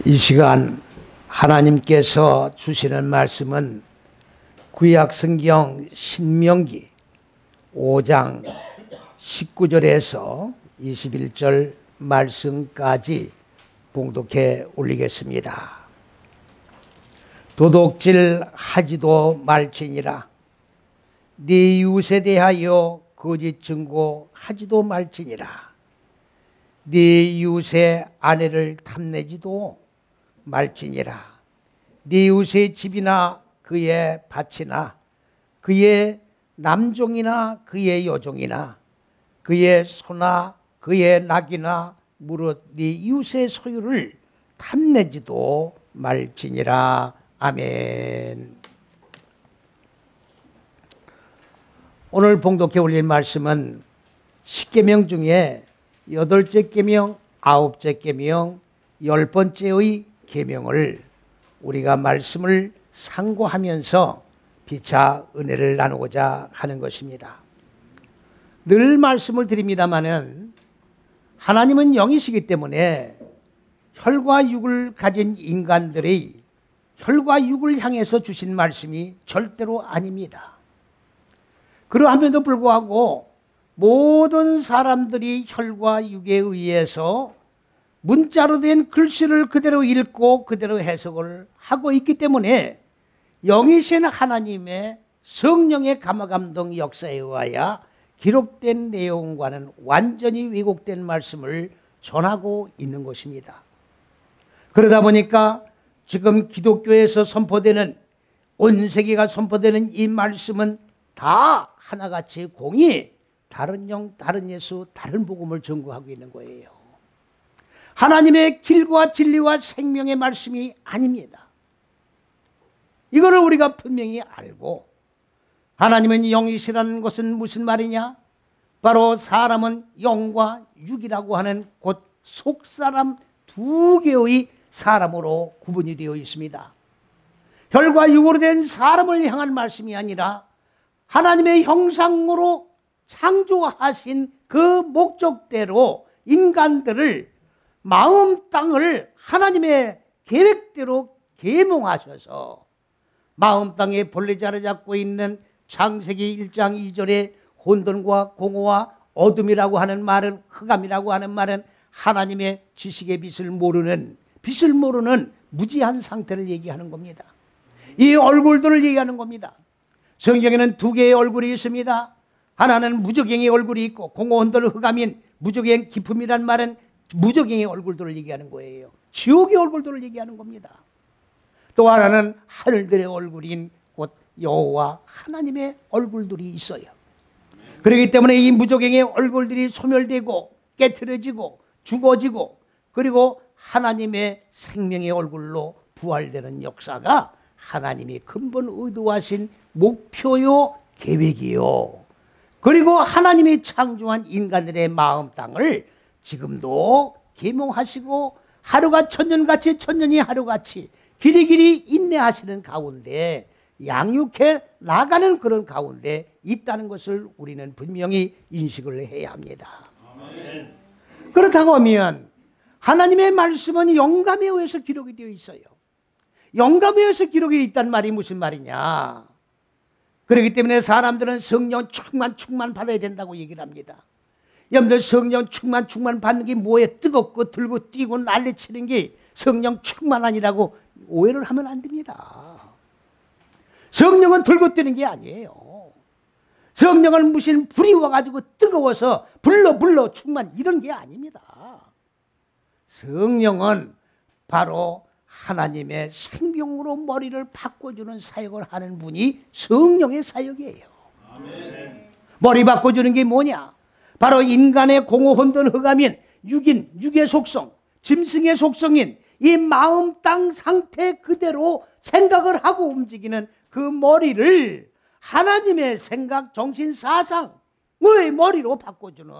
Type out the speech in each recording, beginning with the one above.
이 시간 하나님께서 주시는 말씀은 구약성경 신명기 5장 19절에서 21절 말씀까지 봉독해 올리겠습니다. 도둑질 하지도 말지니라. 네 이웃에 대하여 거짓 증거하지도 말지니라. 네 이웃의 아내를 탐내지도 말지니라. 네 이웃의 집이나 그의 밭이나 그의 남종이나 그의 여종이나 그의 소나 그의 낙이나 무릇 네 이웃의 소유를 탐내지도 말지니라. 아멘. 오늘 봉독해 올릴 말씀은 10계명 중에 8째 계명, 9째 계명, 10번째의 계명을 우리가 말씀을 상고하면서 피차 은혜를 나누고자 하는 것입니다. 늘 말씀을 드립니다마는 하나님은 영이시기 때문에 혈과 육을 가진 인간들의 혈과 육을 향해서 주신 말씀이 절대로 아닙니다. 그러함에도 불구하고 모든 사람들이 혈과 육에 의해서 문자로 된 글씨를 그대로 읽고 그대로 해석을 하고 있기 때문에 영이신 하나님의 성령의 감화감동 역사에 의하여 기록된 내용과는 완전히 왜곡된 말씀을 전하고 있는 것입니다. 그러다 보니까 지금 기독교에서 선포되는, 온 세계가 선포되는 이 말씀은 다 하나같이 공이 다른 영, 다른 예수, 다른 복음을 전구하고 있는 거예요. 하나님의 길과 진리와 생명의 말씀이 아닙니다. 이거를 우리가 분명히 알고, 하나님은 영이시라는 것은 무슨 말이냐? 바로 사람은 영과 육이라고 하는 곧 속사람 두 개의 사람으로 구분이 되어 있습니다. 혈과 육으로 된 사람을 향한 말씀이 아니라 하나님의 형상으로 창조하신 그 목적대로 인간들을, 마음 땅을 하나님의 계획대로 계몽하셔서 마음 땅에 본래 자리 잡고 있는 창세기 1장 2절에 혼돈과 공허와 어둠이라고 하는 말은, 흑암이라고 하는 말은 하나님의 지식의 빛을 모르는 무지한 상태를 얘기하는 겁니다. 이 얼굴들을 얘기하는 겁니다. 성경에는 두 개의 얼굴이 있습니다. 하나는 무적행의 얼굴이 있고, 공허 혼돈 흑암인 무적행 기품이란 말은 무적행의 얼굴들을 얘기하는 거예요. 지옥의 얼굴들을 얘기하는 겁니다. 또 하나는 하늘들의 얼굴인 곧 여호와 하나님의 얼굴들이 있어요. 그렇기 때문에 이 무적행의 얼굴들이 소멸되고 깨트려지고 죽어지고, 그리고 하나님의 생명의 얼굴로 부활되는 역사가 하나님이 근본 의도하신 목표요, 계획이요. 그리고 하나님이 창조한 인간들의 마음 땅을 지금도 계몽하시고 하루가 천년같이 천년이 하루같이 길이길이 인내하시는 가운데 양육해 나가는 그런 가운데 있다는 것을 우리는 분명히 인식을 해야 합니다. 아멘. 그렇다고 하면 하나님의 말씀은 영감에 의해서 기록이 되어 있어요. 영감에 의해서 기록이 있다는 말이 무슨 말이냐? 그렇기 때문에 사람들은 성령 충만 받아야 된다고 얘기를 합니다. 여러분들 성령 충만 받는 게 뭐에 뜨겁고 들고 뛰고 난리치는 게 성령 충만 아니라고 오해를 하면 안 됩니다. 성령은 들고 뛰는 게 아니에요. 성령은 무슨 불이 와가지고 뜨거워서 불러 충만 이런 게 아닙니다. 성령은 바로 하나님의 생명으로 머리를 바꿔주는 사역을 하는 분이 성령의 사역이에요. 아멘. 머리 바꿔주는 게 뭐냐? 바로 인간의 공허 혼돈 흑암인 육의 속성, 짐승의 속성인 이 마음 땅 상태 그대로 생각을 하고 움직이는 그 머리를 하나님의 생각, 정신, 사상의 머리로 바꿔주는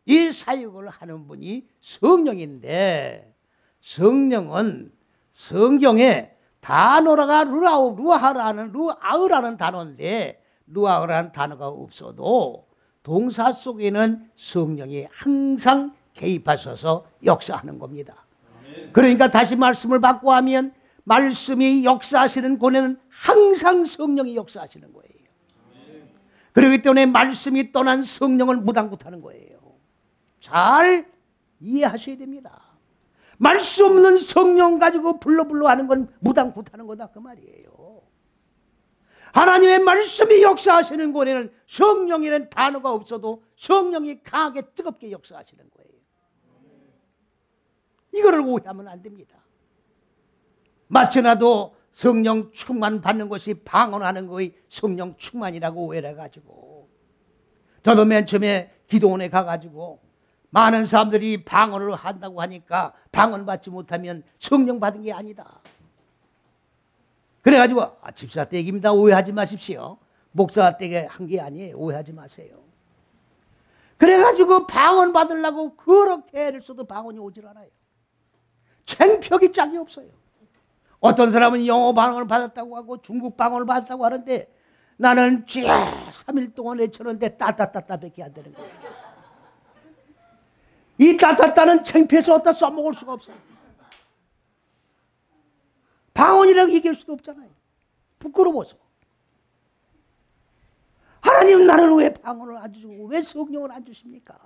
이 사역을 하는 분이 성령인데, 성령은 성경에 단어가 루아흐라는 단어인데, 루아흐라는 단어가 없어도 동사 속에는 성령이 항상 개입하셔서 역사하는 겁니다. 그러니까 다시 말씀을 받고 하면 말씀이 역사하시는 곳에는 항상 성령이 역사하시는 거예요. 그렇기 때문에 말씀이 떠난 성령을 무당굿하는 거예요. 잘 이해하셔야 됩니다. 말씀 없는 성령 가지고 불러불러 하는 건 무당굿하는 거다 그 말이에요. 하나님의 말씀이 역사하시는 곳에는 성령이라는 단어가 없어도 성령이 강하게 뜨겁게 역사하시는 거예요. 이거를 오해하면 안 됩니다. 마치 나도 성령 충만 받는 것이 방언하는 거의 성령 충만이라고 오해를 해가지고, 저도 맨 처음에 기도원에 가가지고 많은 사람들이 방언을 한다고 하니까 방언 받지 못하면 성령 받은 게 아니다. 그래가지고 집사 댁입니다. 오해하지 마십시오. 목사 댁에 한 게 아니에요. 오해하지 마세요. 그래가지고 방언 받으려고 그렇게 애를 써도 방언이 오질 않아요. 창피하기 짝이 없어요. 어떤 사람은 영어 방언을 받았다고 하고 중국 방언을 받았다고 하는데 나는 3일 동안 외쳤는데 따따따따밖에 안 되는 거예요. 이 따따따는 창피해서 어디다 써먹을 수가 없어요. 방언이라고 얘기할 수도 없잖아요. 부끄러워서. 하나님 나는 왜 방언을 안 주시고 왜 성령을 안 주십니까?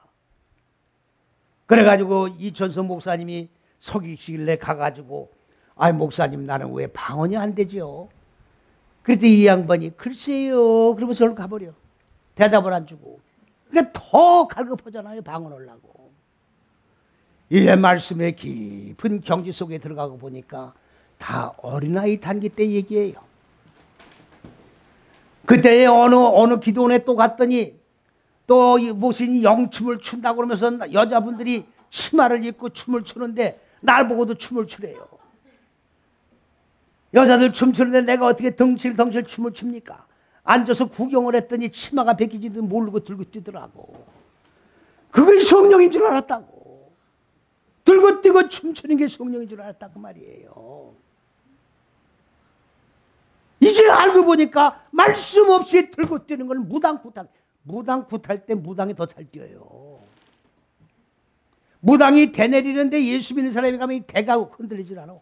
그래가지고 이천서 목사님이 속이시길래 가가지고 아이 목사님 나는 왜 방언이 안 되죠? 그랬더니 이 양반이 글쎄요 그러면서 저를 가버려. 대답을 안 주고. 그러니까 더 갈급하잖아요. 방언을 하고. 이 말씀의 깊은 경지 속에 들어가고 보니까 다 어린아이 단기 때 얘기예요. 그때에 어느 기도원에 또 갔더니 또 무슨 영춤을 춘다고 그러면서 여자분들이 치마를 입고 춤을 추는데 날 보고도 춤을 추래요. 여자들 춤추는데 내가 어떻게 덩실덩실 춤을 춥니까? 앉아서 구경을 했더니 치마가 벗기지도 모르고 들고 뛰더라고. 그게 성령인 줄 알았다고. 들고 뛰고 춤추는 게 성령인 줄 알았다고 말이에요. 이제 알고 보니까 말씀 없이 들고 뛰는 건 무당굿할. 무당굿할 때 무당이 더 잘 뛰어요. 무당이 대 내리는데 예수 믿는 사람이 가면 대가 흔들리질 않아.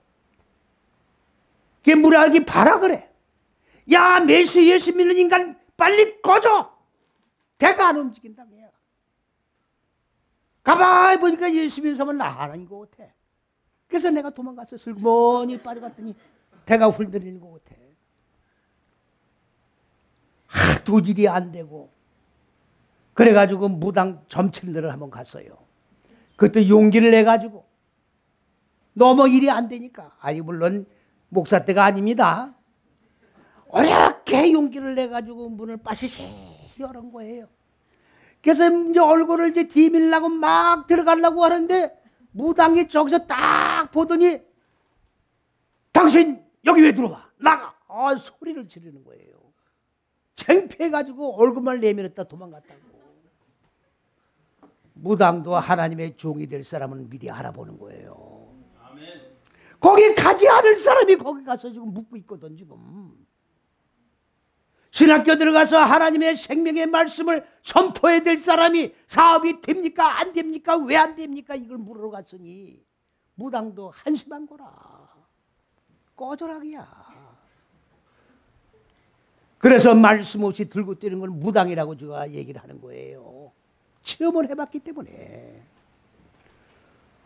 그게 무당이 봐라 그래. 야 매수 예수 믿는 인간 빨리 꺼져. 대가 안 움직인다 그야. 가만히 보니까 예수 믿는 사람은 나 하나인 것 같아. 그래서 내가 도망가서 슬그머니 빠져갔더니 대가 흔들리는 것 같아. 하도 일이 안 되고 그래가지고 무당 점칠들을 한번 갔어요. 그것도 용기를 내가지고 너무 일이 안 되니까 아니 물론 목사 때가 아닙니다. 어렵게 용기를 내가지고 문을 빠시시 열은 거예요. 그래서 이제 얼굴을 이제 디밀라고 막 들어가려고 하는데 무당이 저기서 딱 보더니 당신 여기 왜 들어와? 나가! 소리를 지르는 거예요. 창피해가지고 얼굴만 내밀었다 도망갔다고. 무당도 하나님의 종이 될 사람은 미리 알아보는 거예요. 아멘. 거기 가지 않을 사람이 거기 가서 지금 묻고 있거든 지금. 신학교 들어가서 하나님의 생명의 말씀을 선포해야 될 사람이 사업이 됩니까? 안 됩니까? 왜 안 됩니까? 이걸 물으러 갔으니 무당도 한심한 거라. 꺼져라기야. 그래서 말씀 없이 들고 뛰는 걸 무당이라고 제가 얘기를 하는 거예요. 체험을 해봤기 때문에.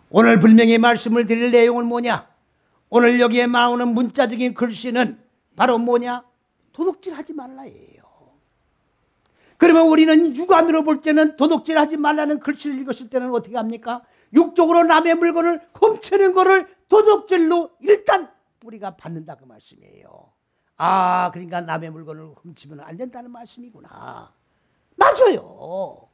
오늘 분명히 말씀을 드릴 내용은 뭐냐? 오늘 여기에 나오는 문자적인 글씨는 바로 뭐냐? 도둑질하지 말라예요. 그러면 우리는 육안으로 볼 때는 도둑질하지 말라는 글씨를 읽었을 때는 어떻게 합니까? 육적으로 남의 물건을 훔치는 거를 도둑질로 일단 우리가 받는다 그 말씀이에요. 아, 그러니까 남의 물건을 훔치면 안 된다는 말씀이구나. 맞아요.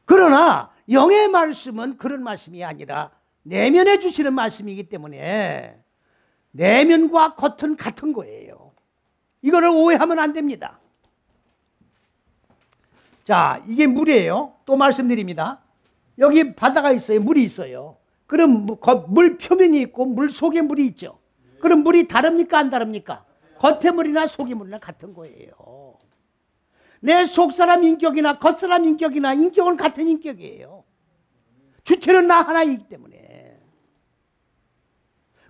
그러나 영의 말씀은 그런 말씀이 아니라 내면에 주시는 말씀이기 때문에 내면과 겉은 같은 거예요. 이거를 오해하면 안 됩니다. 자, 이게 물이에요. 또 말씀드립니다. 여기 바다가 있어요. 물이 있어요. 그럼 물 표면이 있고 물 속에 물이 있죠. 그럼 물이 다릅니까? 안 다릅니까? 겉의 물이나 속의 물이나 같은 거예요. 내 속사람 인격이나 겉사람 인격이나 인격은 같은 인격이에요. 주체는 나 하나이기 때문에.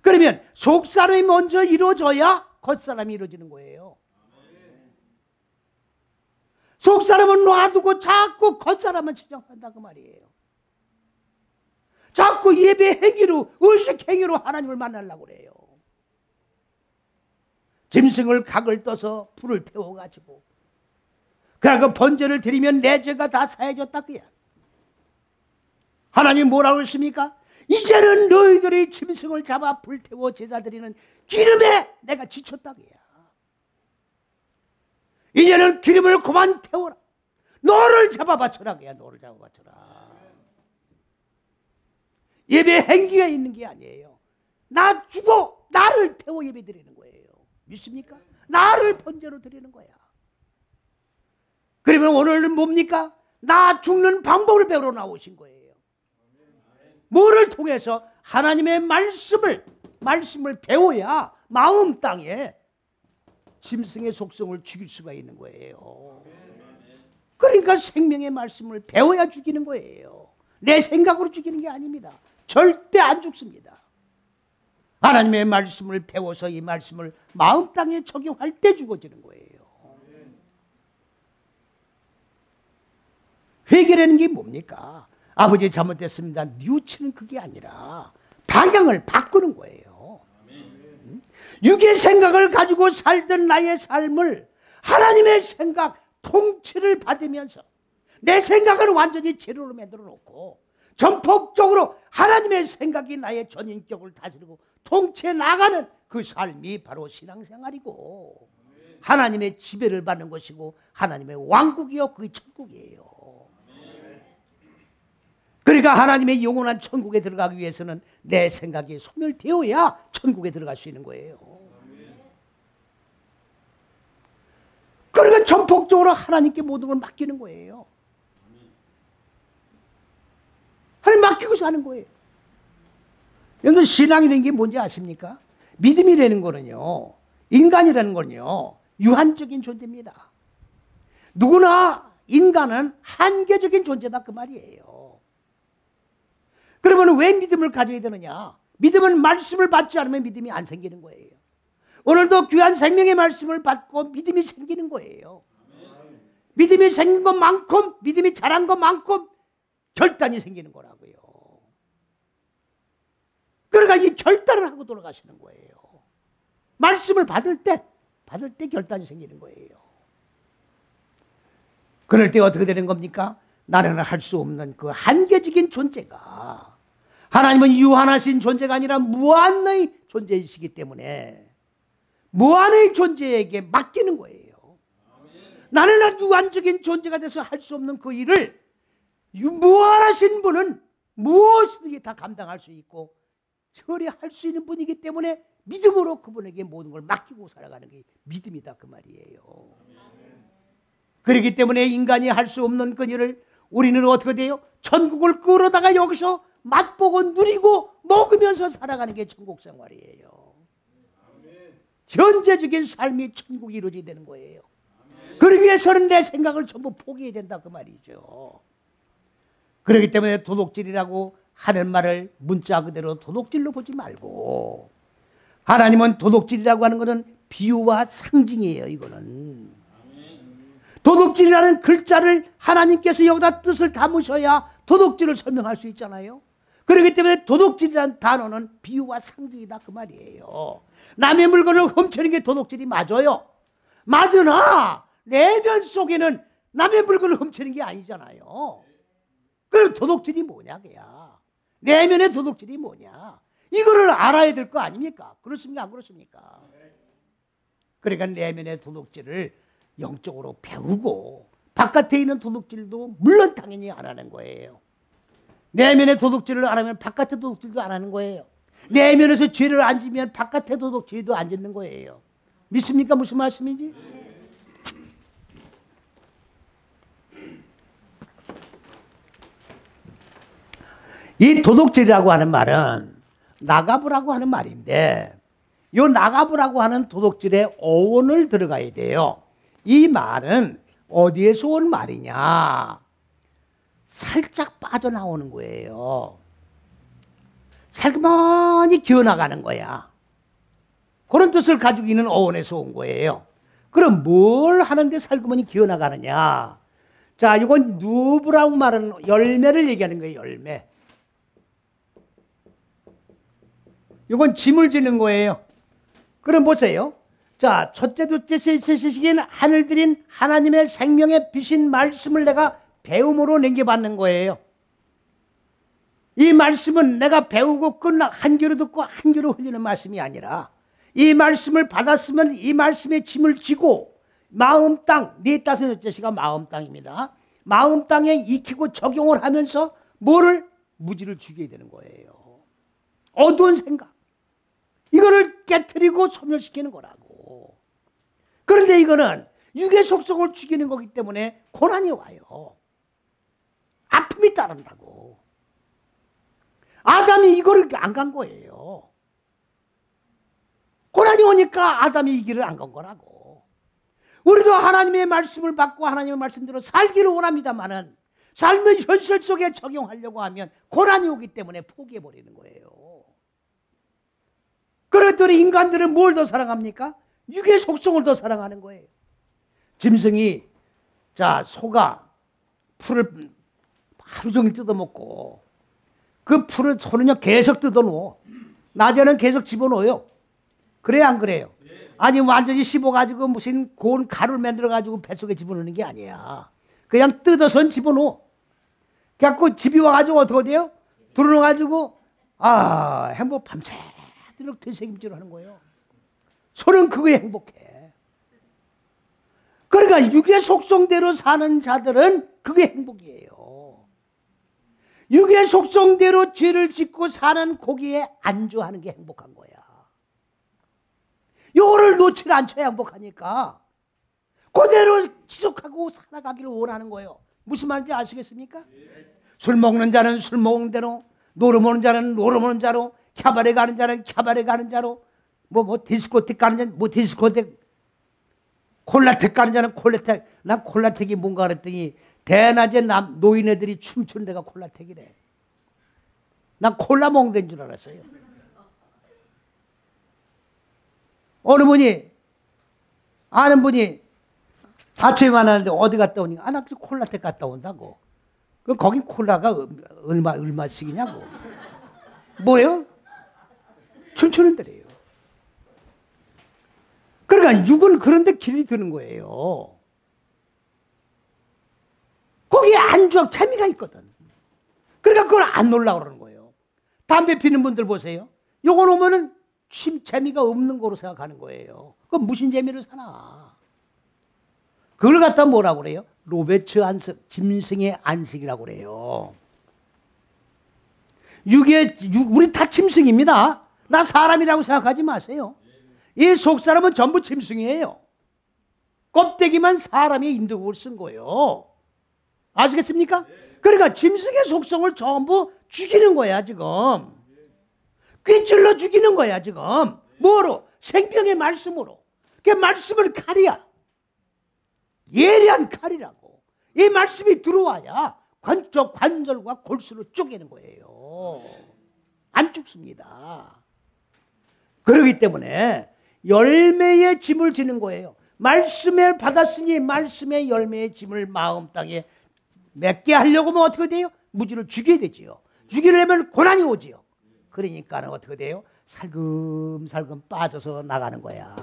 그러면 속사람이 먼저 이루어져야 겉사람이 이루어지는 거예요. 속사람은 놔두고 자꾸 겉사람만 치장한다 그 말이에요. 자꾸 예배 행위로, 의식 행위로 하나님을 만나려고 그래요. 짐승을 각을 떠서 불을 태워가지고 그 번제를 드리면 내 죄가 다 사해졌다 그야. 하나님 뭐라고 했습니까? 이제는 너희들이 짐승을 잡아 불태워 제사 드리는 기름에 내가 지쳤다 그야. 이제는 기름을 그만 태워라. 너를 잡아 바쳐라 그야. 너를 잡아 바쳐라. 예배 행기가 있는 게 아니에요. 나 죽어 나를 태워 예배 드리는 거예요. 믿습니까? 나를 번제로 드리는 거야. 그러면 오늘은 뭡니까? 나 죽는 방법을 배우러 나오신 거예요. 뭐를 통해서? 하나님의 말씀을 배워야 마음 땅에 짐승의 속성을 죽일 수가 있는 거예요. 그러니까 생명의 말씀을 배워야 죽이는 거예요. 내 생각으로 죽이는 게 아닙니다. 절대 안 죽습니다. 하나님의 말씀을 배워서 이 말씀을 마음 땅에 적용할 때 죽어지는 거예요. 회개라는 게 뭡니까? 아버지 잘못됐습니다. 뉘우치는 그게 아니라 방향을 바꾸는 거예요. 육의 생각을 가지고 살던 나의 삶을 하나님의 생각, 통치를 받으면서 내 생각을 완전히 제로로 만들어 놓고 전폭적으로 하나님의 생각이 나의 전인격을 다스리고 통치해 나가는 그 삶이 바로 신앙생활이고 하나님의 지배를 받는 것이고 하나님의 왕국이요 그 천국이에요. 그러니까 하나님의 영원한 천국에 들어가기 위해서는 내 생각이 소멸되어야 천국에 들어갈 수 있는 거예요. 그러니까 전폭적으로 하나님께 모든 걸 맡기는 거예요. 하나님 맡기고 사는 거예요. 여러분 신앙이라는 게 뭔지 아십니까? 믿음이라는 거는요, 인간이라는 거는요 유한적인 존재입니다. 누구나 인간은 한계적인 존재다 그 말이에요. 그러면 왜 믿음을 가져야 되느냐? 믿음은 말씀을 받지 않으면 믿음이 안 생기는 거예요. 오늘도 귀한 생명의 말씀을 받고 믿음이 생기는 거예요. 믿음이 생긴 것만큼, 믿음이 자란 것만큼 결단이 생기는 거라고요. 그러니까 이 결단을 하고 돌아가시는 거예요. 말씀을 받을 때 결단이 생기는 거예요. 그럴 때 어떻게 되는 겁니까? 나는 할 수 없는 그 한계적인 존재가 하나님은 유한하신 존재가 아니라 무한의 존재이시기 때문에 무한의 존재에게 맡기는 거예요. 나는 유한적인 존재가 돼서 할 수 없는 그 일을 무한하신 분은 무엇이든지 다 감당할 수 있고 처리할 수 있는 분이기 때문에 믿음으로 그분에게 모든 걸 맡기고 살아가는 게 믿음이다 그 말이에요. 그렇기 때문에 인간이 할 수 없는 그 일을 우리는 어떻게 돼요? 천국을 끌어다가 여기서 맛보고 누리고 먹으면서 살아가는 게 천국 생활이에요. 현재적인 삶이 천국이 이루어져야 되는 거예요. 그러기 위해서는 내 생각을 전부 포기해야 된다 그 말이죠. 그렇기 때문에 도둑질이라고 하는 말을 문자 그대로 도둑질로 보지 말고 하나님은 도둑질이라고 하는 것은 비유와 상징이에요. 이거는 도둑질이라는 글자를 하나님께서 여기다 뜻을 담으셔야 도둑질을 설명할 수 있잖아요. 그렇기 때문에 도둑질이라는 단어는 비유와 상징이다 그 말이에요. 남의 물건을 훔치는 게 도둑질이 맞아요. 맞으나 내면 속에는 남의 물건을 훔치는 게 아니잖아요. 그럼 도둑질이 뭐냐 그야. 내면의 도둑질이 뭐냐. 이거를 알아야 될 거 아닙니까? 그렇습니까? 안 그렇습니까? 그러니까 내면의 도둑질을 영적으로 배우고 바깥에 있는 도둑질도 물론 당연히 안 하는 거예요. 내면의 도둑질을 안 하면 바깥의 도둑질도 안 하는 거예요. 내면에서 죄를 안 지면 바깥의 도둑질도 안 짓는 거예요. 믿습니까? 무슨 말씀인지? 이 도둑질이라고 하는 말은 나가부라고 하는 말인데 이 나가부라고 하는 도둑질에 어원을 들어가야 돼요. 이 말은 어디에서 온 말이냐? 살짝 빠져나오는 거예요. 살그머니 기어나가는 거야. 그런 뜻을 가지고 있는 어원에서 온 거예요. 그럼 뭘 하는데 살그머니 기어나가느냐? 자, 이건 누브라고 말하는 열매를 얘기하는 거예요. 열매. 이건 짐을 지는 거예요. 그럼 보세요. 자, 첫째, 둘째, 셋째 시기에는 하늘들인 하나님의 생명의 빛인 말씀을 내가 배움으로 남겨받는 거예요. 이 말씀은 내가 배우고 끝나 한 귀로 듣고 한 귀로 흘리는 말씀이 아니라 이 말씀을 받았으면 이 말씀의 짐을 지고 마음 땅, 네 다섯 여째 시가 마음 땅입니다. 마음 땅에 익히고 적용을 하면서 뭐를? 무지를 죽여야 되는 거예요. 어두운 생각. 이거를 깨트리고 소멸시키는 거라고. 그런데 이거는 육의 속성을 죽이는 거기 때문에 고난이 와요. 아픔이 따른다고. 아담이 이거를 안 간 거예요. 고난이 오니까 아담이 이 길을 안 간 거라고. 우리도 하나님의 말씀을 받고 하나님의 말씀대로 살기를 원합니다만은 삶의 현실 속에 적용하려고 하면 고난이 오기 때문에 포기해버리는 거예요. 그랬더니 인간들은 뭘 더 사랑합니까? 육의 속성을 더 사랑하는 거예요. 짐승이, 자, 소가 풀을 하루 종일 뜯어먹고 그 풀을 소는요 계속 뜯어놓어. 낮에는 계속 집어넣어요. 그래요, 안 그래요? 아니, 완전히 씹어가지고 무슨 고운 가루를 만들어가지고 뱃속에 집어넣는 게 아니야. 그냥 뜯어서 집어넣어. 그래갖고 집이 와가지고 어떻게 돼요? 들어넣어가지고, 행복 밤새도록 되새김질을 하는 거예요. 소는 그거에 행복해. 그러니까 육의 속성대로 사는 자들은 그게 행복이에요. 육의 속성대로 죄를 짓고 사는 고기에 안주하는 게 행복한 거야. 요거를 놓지 않쳐야 행복하니까 그대로 지속하고 살아가기를 원하는 거예요. 무슨 말인지 아시겠습니까? 술 먹는 자는 술 먹는 대로, 노래 보는 자는 노래 보는 자로, 캬바레 가는 자는 캬바레 가는 자로, 디스코텍 가는 자는 디스코텍, 콜라텍 가는 자는 콜라텍. 난 콜라텍이 뭔가 그랬더니 대낮에 노인애들이 춤추는 데가 콜라텍이래. 난 콜라 먹는 데인 줄 알았어요. 어느 분이, 아는 분이 아침에 만나는데 어디 갔다 오니까, 나 콜라텍 갔다 온다고. 그럼 거긴 콜라가 얼마씩이냐고. 뭐예요? 춤추는 데래요. 그러니까 육은 그런데 길이 드는 거예요. 거기에 안주하고 재미가 있거든. 그러니까 그걸 안 놀라고 그러는 거예요. 담배 피는 분들 보세요. 요거 놓으면은 재미가 없는 거로 생각하는 거예요. 그건 무슨 재미를 사나. 그걸 갖다 뭐라고 그래요? 로베츠 안식, 짐승의 안식이라고 그래요. 우리 다 짐승입니다. 나 사람이라고 생각하지 마세요. 이 속사람은 전부 짐승이에요. 껍데기만 사람의 인도국을 쓴 거예요. 아시겠습니까? 그러니까 짐승의 속성을 전부 죽이는 거야 지금. 꿰찔러 죽이는 거야 지금. 뭐로? 생명의 말씀으로. 그 말씀은 칼이야. 예리한 칼이라고. 이 말씀이 들어와야 관절과 골수로 쪼개는 거예요. 안 죽습니다. 그렇기 때문에 열매의 짐을 지는 거예요. 말씀을 받았으니 말씀의 열매의 짐을 마음 땅에 맺게 하려고 하면 어떻게 돼요? 무지를 죽여야 되지요. 죽이려면 고난이 오지요. 그러니까 어떻게 돼요? 살금살금 빠져서 나가는 거야.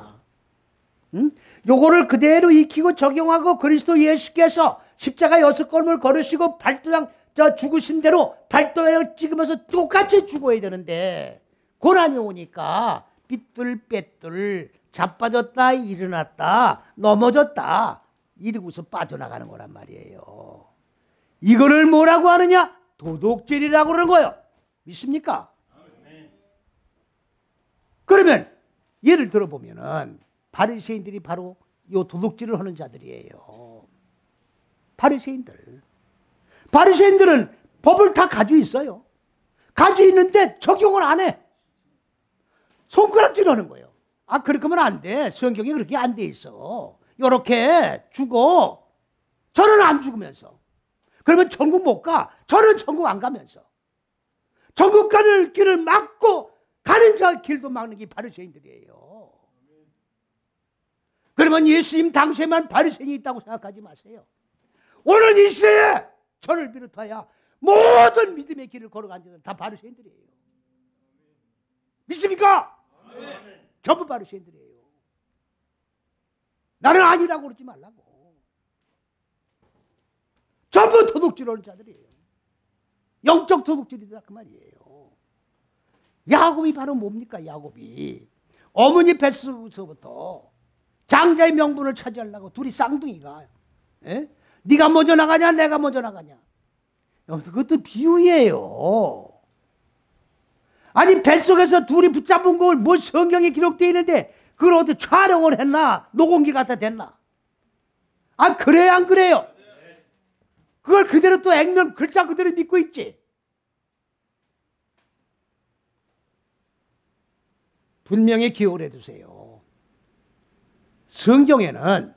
응? 요거를 그대로 익히고 적용하고 그리스도 예수께서 십자가 6걸음을 걸으시고 발도장 죽으신 대로 발도장을 찍으면서 똑같이 죽어야 되는데 고난이 오니까 삐뚤빼뚤 자빠졌다 일어났다 넘어졌다 이러고서 빠져나가는 거란 말이에요. 이거를 뭐라고 하느냐? 도둑질이라고 그러는 거예요. 믿습니까? 그러면 예를 들어보면은 바리새인들이 바로 요 도둑질을 하는 자들이에요. 바리새인들은 법을 다 가지고 있어요. 가지고 있는데 적용을 안 해. 손가락질 하는 거예요. 그렇게 하면 안 돼. 성경에 그렇게 안 돼 있어. 요렇게 죽어. 저는 안 죽으면서. 그러면 천국 못 가. 저는 천국 안 가면서. 천국 가는 길을 막고 가는 자 길도 막는 게 바리새인들이에요. 그러면 예수님 당시에만 바리새인이 있다고 생각하지 마세요. 오늘 이 시대에 저를 비롯하여 모든 믿음의 길을 걸어간 자들은 다 바리새인들이에요. 믿습니까? 전부 바리새인들이에요. 나는 아니라고 그러지 말라고. 전부 도둑질 하는 자들이에요. 영적 도둑질이다 그 말이에요. 야곱이 바로 뭡니까? 야곱이 어머니 뱃속에서부터 장자의 명분을 차지하려고 둘이 쌍둥이가, 에? 네가 먼저 나가냐 내가 먼저 나가냐. 그것도 비유예요. 아니 뱃속에서 둘이 붙잡은 걸 뭐 성경에 기록되어 있는데 그걸 어떻게 촬영을 했나? 녹음기 갖다 댔나? 아 그래요 안 그래요? 그걸 그대로 또 액면 글자 그대로 믿고 있지. 분명히 기억을 해두세요. 성경에는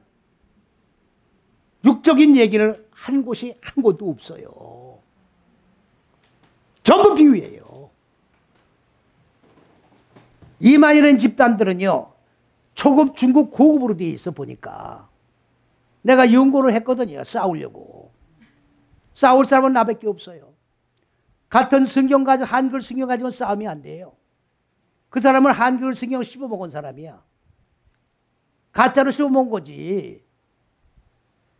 육적인 얘기를 한 곳이 한 곳도 없어요. 전부 비유예요. 이만희라는 집단들은요 초급, 중급, 고급으로 되어 있어 보니까 내가 연구를 했거든요. 싸우려고. 싸울 사람은 나밖에 없어요. 같은 성경 가지고 한글 성경 가지고 싸움이 안 돼요. 그 사람은 한글 성경을 씹어먹은 사람이야. 가짜로 씹어먹은 거지.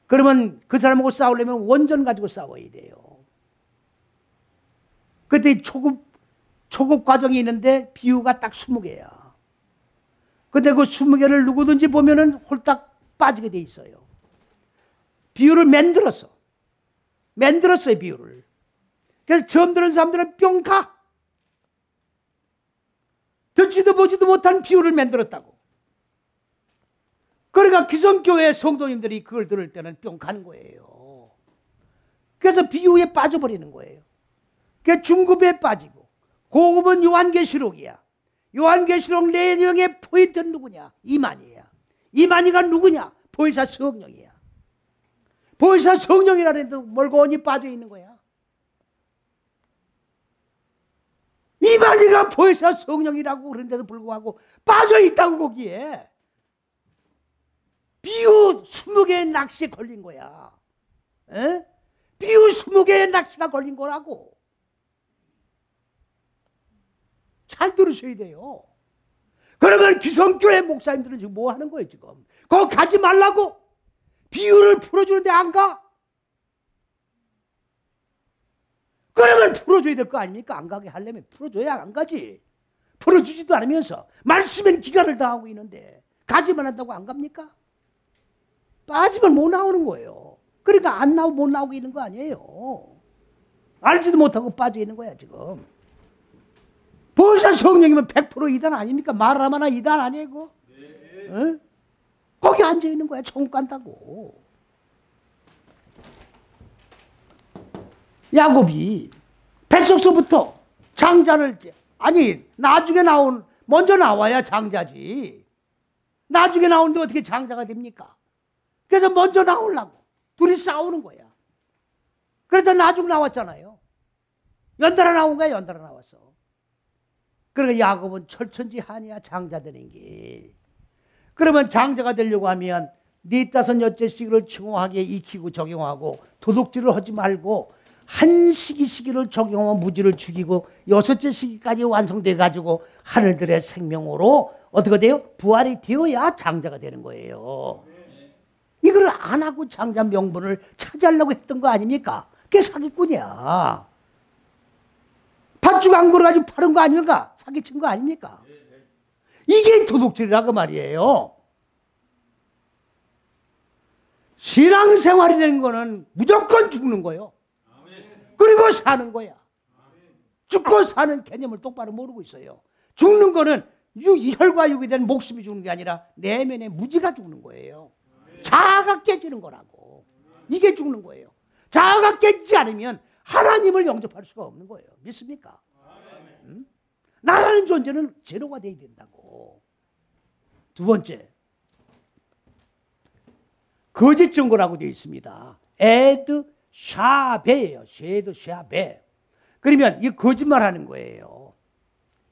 그러면 그 사람하고 싸우려면 원전 가지고 싸워야 돼요. 그때 초급 과정이 있는데 비유가 딱 20개야. 근데 그 20개를 누구든지 보면은 홀딱 빠지게 돼 있어요. 비유를 만들었어요, 비유를. 그래서 처음 들은 사람들은 뿅 가. 듣지도 보지도 못한 비유를 만들었다고. 그러니까 기성교회 성도님들이 그걸 들을 때는 뿅 가는 거예요. 그래서 비유에 빠져버리는 거예요. 그래서 중급에 빠지고, 고급은 요한계시록이야. 요한계시록 내용의 포인트는 누구냐? 이만희야. 이만희가 누구냐? 보혜사 성령이야. 보혜사 성령이라는데도 멀고원이 빠져 있는 거야. 이만희가 보혜사 성령이라고 그런데도 불구하고 빠져 있다고 거기에. 비유 20개의 낚시에 걸린 거야. 에? 비유 20개의 낚시가 걸린 거라고. 잘 들으셔야 돼요. 그러면 기성교회 목사님들은 지금 뭐 하는 거예요 지금? 거기 가지 말라고? 비유를 풀어주는데 안 가? 그러면 풀어줘야 될 거 아닙니까? 안 가게 하려면 풀어줘야 안 가지. 풀어주지도 않으면서 말씀엔 기간을 당하고 있는데 가지만 한다고 안 갑니까? 빠지면 못 나오는 거예요. 그러니까 안 나오고 못 나오고 있는 거 아니에요. 알지도 못하고 빠져 있는 거야 지금. 보혜사 성령이면 100% 이단 아닙니까? 말하면 이단 아니고. 네. 거기 앉아 있는 거야. 천국 간다고. 야곱이 뱃속서부터 장자를, 아니 나중에 먼저 나와야 장자지. 나중에 나오는데 어떻게 장자가 됩니까? 그래서 먼저 나오려고 둘이 싸우는 거야. 그래서 나중에 나왔잖아요. 연달아 나온 거야. 연달아 나왔어. 그러니까 야곱은 철천지한이야. 장자 되는 길. 그러면 장자가 되려고 하면 45여째씩을 청호하게 익히고 적용하고 도둑질을 하지 말고 한 시기를 적용하면 무지를 죽이고 6째 시기까지 완성돼 가지고 하늘들의 생명으로 어떻게 돼요? 부활이 되어야 장자가 되는 거예요. 이걸 안 하고 장자 명분을 차지하려고 했던 거 아닙니까? 그게 사기꾼이야. 팥죽 안 걸어가지고 파는 거 아닙니까? 사기친 거 아닙니까? 이게 도둑질이라고 말이에요. 신앙생활이 되는 거는 무조건 죽는 거예요. 그리고 사는 거야. 죽고 사는 개념을 똑바로 모르고 있어요. 죽는 거는 혈과 육이 된 목숨이 죽는 게 아니라 내면의 무지가 죽는 거예요. 자아가 깨지는 거라고. 이게 죽는 거예요. 자아가 깨지지 않으면 하나님을 영접할 수가 없는 거예요. 믿습니까? 응? 나라는 존재는 제로가 돼야 된다고. 두 번째, 거짓 증거라고 되어 있습니다. 에드 샤베예요. 쉐드 샤베. 그러면 이 거짓말하는 거예요.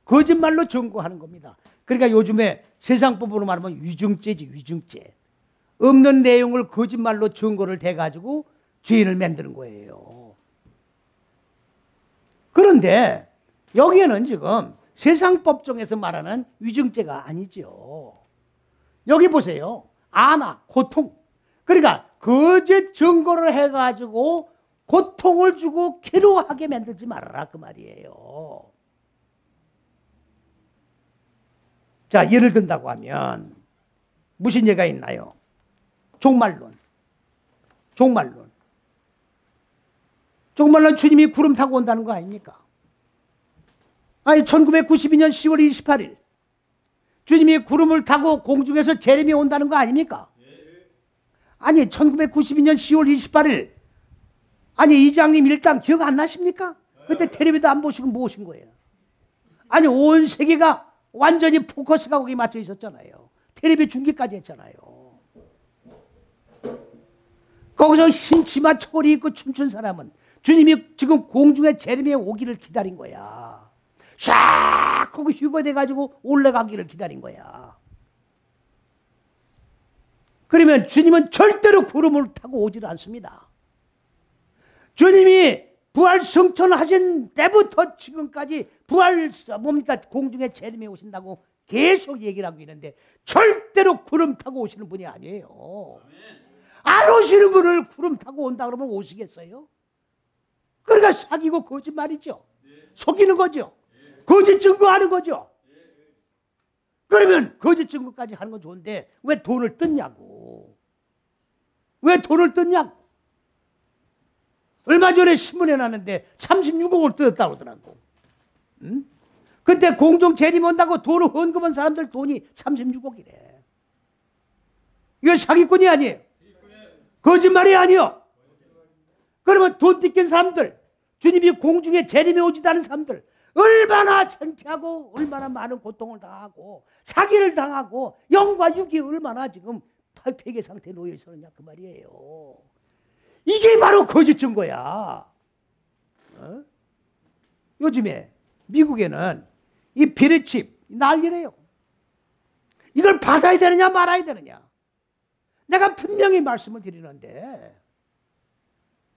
거짓말로 증거하는 겁니다. 그러니까 요즘에 세상법으로 말하면 위증죄지, 위증죄. 없는 내용을 거짓말로 증거를 대가지고 죄인을 만드는 거예요. 그런데 여기에는 지금 세상법정에서 말하는 위증죄가 아니죠. 여기 보세요. 아나, 고통. 그러니까 거짓 증거를 해가지고 고통을 주고 괴로워하게 만들지 말아라 그 말이에요. 자, 예를 든다고 하면 무슨 예가 있나요? 종말론. 종말론. 종말론 주님이 구름 타고 온다는 거 아닙니까? 아니 1992년 10월 28일 주님이 구름을 타고 공중에서 재림이 온다는 거 아닙니까? 아니 1992년 10월 28일 아니 이장님 일당 기억 안 나십니까? 그때 텔레비도 안 보시고 뭐 오신 거예요? 아니 온 세계가 완전히 포커스가 거기 맞춰 있었잖아요. 텔레비 중계까지 했잖아요. 거기서 흰 치마 초리 입고 춤춘 사람은 주님이 지금 공중에 재림에 오기를 기다린 거야. 샥 하고 휴거돼가지고 올라가기를 기다린 거야. 그러면 주님은 절대로 구름을 타고 오지를 않습니다. 주님이 부활 승천하신 때부터 지금까지 부활 뭡니까 공중에 재림에 오신다고 계속 얘기를 하고 있는데 절대로 구름 타고 오시는 분이 아니에요. 안 오시는 분을 구름 타고 온다 그러면 오시겠어요? 그러니까 사기고 거짓말이죠. 속이는 거죠. 거짓 증거하는 거죠. 그러면 거짓 증거까지 하는 건 좋은데 왜 돈을 뜯냐고. 왜 돈을 뜯냐고. 얼마 전에 신문에 났는데 36억을 뜯었다고 하더라고. 응? 그때 공중 재림 온다고 돈을 헌금한 사람들 돈이 36억이래. 이거 사기꾼이 아니에요. 거짓말이 아니요. 그러면 돈 뜯긴 사람들, 주님이 공중에 재림에 오지도 않은 사람들 얼마나 창피하고 얼마나 많은 고통을 당하고 사기를 당하고 영과 육이 얼마나 지금 폐괴 상태에 놓여 있었느냐 그 말이에요. 이게 바로 거짓 증거야. 어? 요즘에 미국에는 이 비례칩 난리래요. 이걸 받아야 되느냐 말아야 되느냐. 내가 분명히 말씀을 드리는데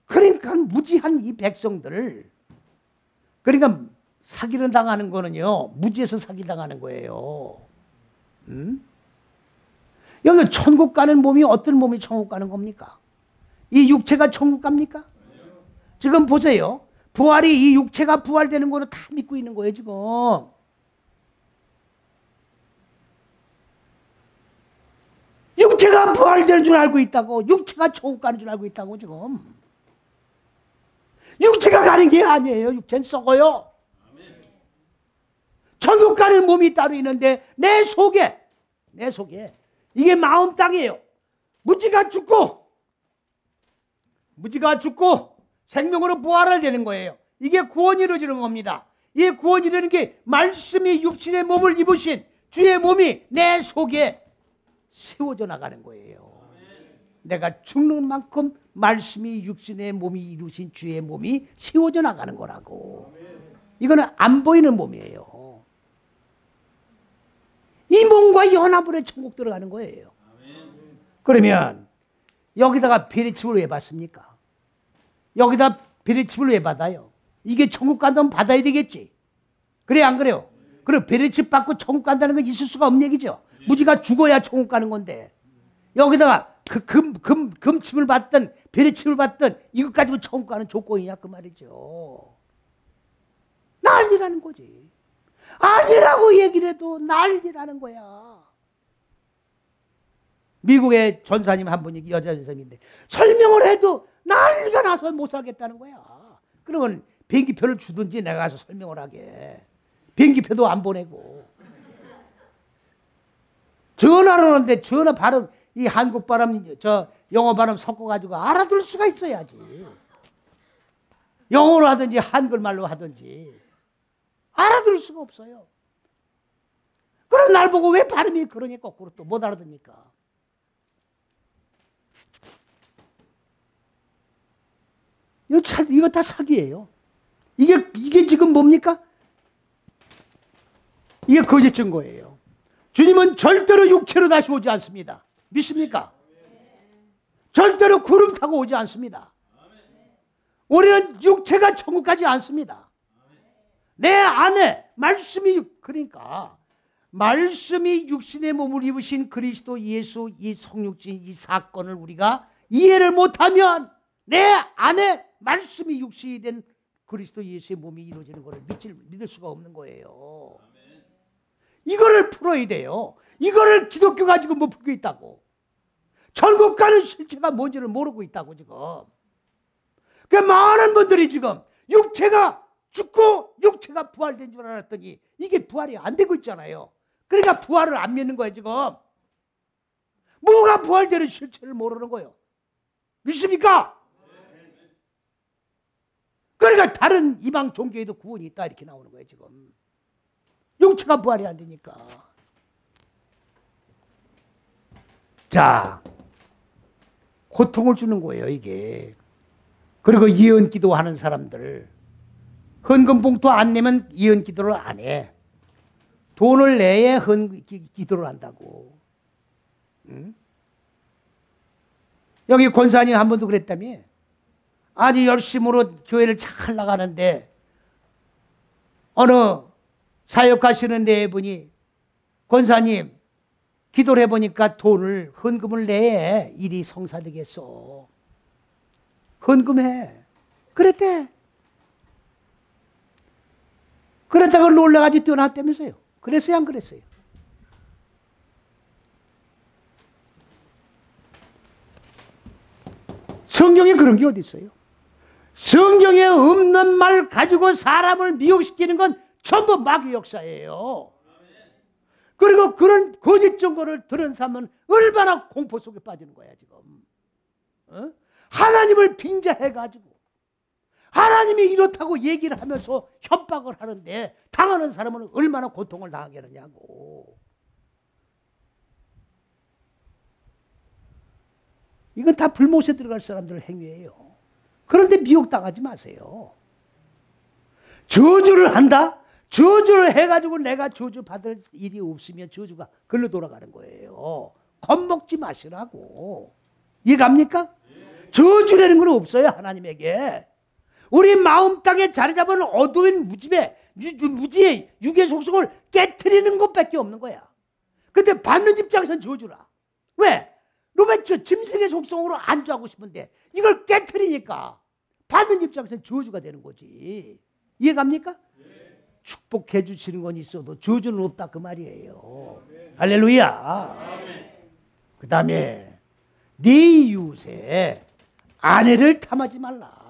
그러니까 무지한 이 백성들을 그러니까 사기를 당하는 거는요 무지해서 사기 당하는 거예요. 여기 천국 가는 몸이 어떤 몸이 천국 가는 겁니까? 이 육체가 천국 갑니까? 지금 보세요. 부활이 이 육체가 부활되는 거로 다 믿고 있는 거예요 지금. 육체가 부활되는 줄 알고 있다고. 육체가 천국 가는 줄 알고 있다고 지금. 육체가 가는 게 아니에요. 육체는 썩어요. 천국 가는 몸이 따로 있는데 내 속에 이게 마음 땅이에요. 무지가 죽고 생명으로 부활을 되는 거예요. 이게 구원이 이루어지는 겁니다. 이 구원이 되는 게 말씀이 육신의 몸을 입으신 주의 몸이 내 속에 세워져 나가는 거예요. 내가 죽는 만큼 말씀이 육신의 몸이 이루신 주의 몸이 세워져 나가는 거라고. 이거는 안 보이는 몸이에요. 이 몸과 연합으로 해 천국 들어가는 거예요. 그러면 여기다가 비례칩을 왜 받습니까? 여기다 비례칩을 왜 받아요? 이게 천국 간다면 받아야 되겠지. 그래 안 그래요? 그리고 비례칩 받고 천국 간다는 건 있을 수가 없는 얘기죠. 무지가 죽어야 천국 가는 건데 여기다가 그 금칩을 받든 비례칩을 받든 이것 가지고 천국 가는 조건이냐 그 말이죠. 난리라는 거지. 아니라고 얘기를 해도 난리라는 거야. 미국의 전사님 한 분이 여자 전사님인데 설명을 해도 난리가 나서 못 살겠다는 거야. 그러면 비행기표를 주든지 내가 가서 설명을 하게. 비행기표도 안 보내고. 전화를 하는데 전화 발음 이 한국 발음 저 영어 발음 섞어가지고 알아들 수가 있어야지. 영어로 하든지 한글말로 하든지 알아들 수가 없어요. 그럼 날 보고 왜 발음이 그러니 거꾸로 또 못 알아듣니까. 이거 다 사기예요. 이게 지금 뭡니까? 이게 거짓 증거예요. 주님은 절대로 육체로 다시 오지 않습니다. 믿습니까? 절대로 구름 타고 오지 않습니다. 우리는 육체가 천국 가지 않습니다. 내 안에 말씀이, 그러니까 말씀이 육신의 몸을 입으신 그리스도 예수, 이 성육신, 이 사건을 우리가 이해를 못하면 내 안에 말씀이 육신이 된 그리스도 예수의 몸이 이루어지는 것을 믿을 수가 없는 거예요. 이거를 풀어야 돼요. 이거를 기독교가 지금 못 풀고 있다고. 천국 가는 실체가 뭔지를 모르고 있다고 지금. 그 많은 분들이 지금 육체가 죽고 육체가 부활된 줄 알았더니 이게 부활이 안 되고 있잖아요. 그러니까 부활을 안 믿는 거예요 지금. 뭐가 부활되는 실체를 모르는 거예요. 믿습니까? 그러니까 다른 이방 종교에도 구원이 있다 이렇게 나오는 거예요 지금. 육체가 부활이 안 되니까. 자, 고통을 주는 거예요 이게. 그리고 예언 기도하는 사람들, 헌금 봉투 안 내면 예언 기도를 안 해. 돈을 내야 기도를 한다고. 응? 여기 권사님 한 번도 그랬다며. 아주 열심으로 교회를 잘 나가는데 어느 사역하시는 네 분이 권사님 기도를 해보니까 돈을 헌금을 내야 일이 성사되겠어. 헌금해. 그랬대. 그랬다가 놀라가지고 뛰어났다면서요. 그랬어요 안 그랬어요? 성경에 그런 게 어디 있어요? 성경에 없는 말 가지고 사람을 미혹시키는 건 전부 마귀 역사예요. 그리고 그런 거짓 증거를 들은 사람은 얼마나 공포 속에 빠지는 거야 지금. 어? 하나님을 빙자해가지고 하나님이 이렇다고 얘기를 하면서 협박을 하는데 당하는 사람은 얼마나 고통을 당하겠느냐고. 이건 다 불못에 들어갈 사람들의 행위예요. 그런데 미혹당하지 마세요. 저주를 한다? 저주를 해가지고 내가 저주 받을 일이 없으면 저주가 글로 돌아가는 거예요. 겁먹지 마시라고. 이해갑니까? 저주라는 건 없어요 하나님에게. 우리 마음 땅에 자리 잡은 어두운 무지의 육의 속성을 깨트리는 것밖에 없는 거야. 근데 받는 입장에서는 저주라. 왜? 너왜 짐승의 속성으로 안주하고 싶은데 이걸 깨트리니까 받는 입장에서는 저주가 되는 거지. 이해갑니까? 축복해 주시는 건 있어도 저주는 없다 그 말이에요. 할렐루야. 그 다음에 네 이웃의 아내를 탐하지 말라.